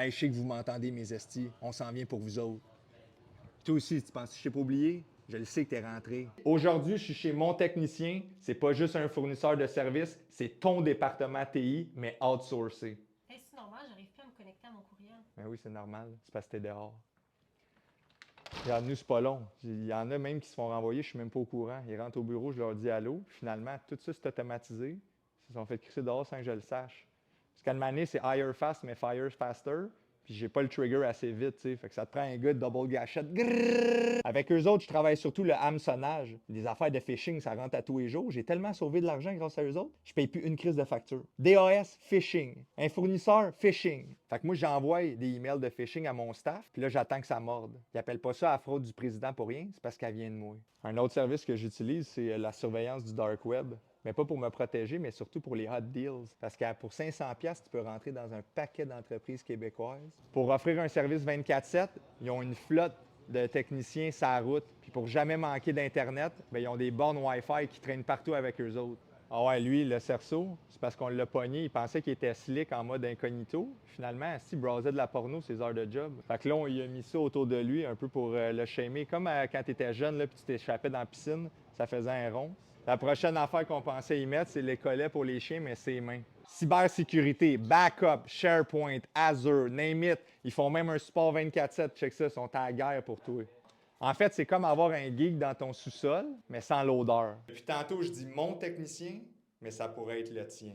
Hey, je sais que vous m'entendez, mes estis. On s'en vient pour vous autres. Toi aussi, tu penses que je t'ai pas oublié? Je le sais que t'es rentré. Aujourd'hui, je suis chez mon technicien. C'est pas juste un fournisseur de services, c'est ton département TI, mais outsourcé. Hey, c'est normal, j'arrive plus à me connecter à mon courriel. Ben oui, c'est normal. C'est parce que t'es dehors. Regarde, nous, c'est pas long. Il y en a même qui se font renvoyer, je suis même pas au courant. Ils rentrent au bureau, je leur dis allô. Finalement, tout ça, c'est automatisé. Ils se sont fait crisser dehors sans que je le sache. Parce qu'à demander, c'est hire fast, mais fire faster. Puis j'ai pas le trigger assez vite, tu sais. Fait que ça te prend un gars de double gâchette. Grrrr. Avec eux autres, je travaille surtout le hameçonnage. Des affaires de phishing, ça rentre à tous les jours. J'ai tellement sauvé de l'argent grâce à eux autres, je paye plus une crise de facture. DAS, phishing. Un fournisseur, phishing. Fait que moi, j'envoie des emails de phishing à mon staff, puis là, j'attends que ça morde. Ils appellent pas ça la fraude du président pour rien, c'est parce qu'elle vient de moi. Un autre service que j'utilise, c'est la surveillance du dark web. Mais pas pour me protéger, mais surtout pour les hot deals. Parce que pour 500$, tu peux rentrer dans un paquet d'entreprises québécoises. Pour offrir un service 24/7, ils ont une flotte de techniciens sur la route. Puis pour jamais manquer d'Internet, ben, ils ont des bornes Wi-Fi qui traînent partout avec eux autres. Ah ouais, lui, le cerceau, c'est parce qu'on l'a pogné. Il pensait qu'il était slick en mode incognito. Finalement, s'il browsait de la porno, ses heures de job. Fait que là, on lui a mis ça autour de lui, un peu pour le shamer. Comme quand tu étais jeune, là, puis tu t'échappais dans la piscine, ça faisait un rond. La prochaine affaire qu'on pensait y mettre, c'est les collets pour les chiens, mais ses mains. Cybersécurité, backup, SharePoint, Azure, name it. Ils font même un support 24/7. Check ça, ils sont à la guerre pour toi. En fait, c'est comme avoir un geek dans ton sous-sol, mais sans l'odeur. Depuis tantôt, je dis mon technicien, mais ça pourrait être le tien.